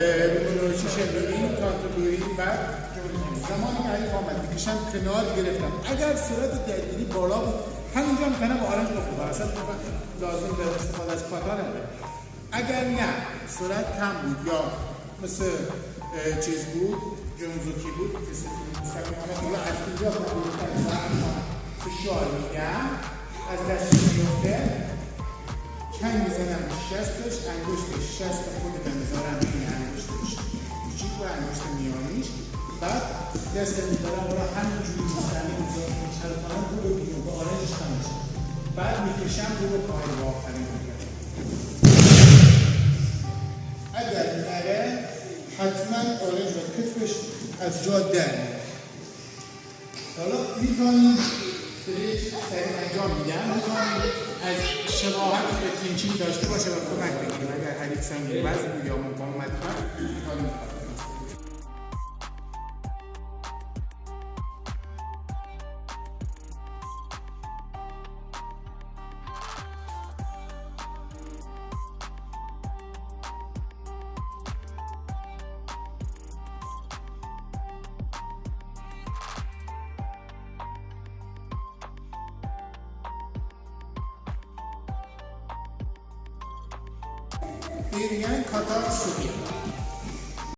ریمونولوژی شلوری کانترلوری بعد زمانی که این آمد میکشم کنار گرفتم اگر صورت درگیری بالا بود همینجا میتونم با آرنج بخورم اصلا لازم به استفاده از پاتا نمیده. اگر نه صورت کم بود یا مثل چیز بود جونزوکی بود مثلا اکتیویا فشار میگم از دست میفته چند میزنم به شستش انگشت شست خودم میذارم این انگشتش کوچیک و انگشت میانیش بعد دست میذارم برای همینجوری مستقیم میذارم میشتر کنم رو به بیرون به آرنجش خمشه بعد میکشم رو به پای با آخرین میگرم اگر نره حتما آرنج و کتفش از جا در حالا میتونیم سریع انجام میدم میتونیم از شباهت به کلینچین داشته باشه و کمک بگیریم اگر حریف سنگین وزن بود یا مقاومت کرد میتونیم میگن کاتا سوپی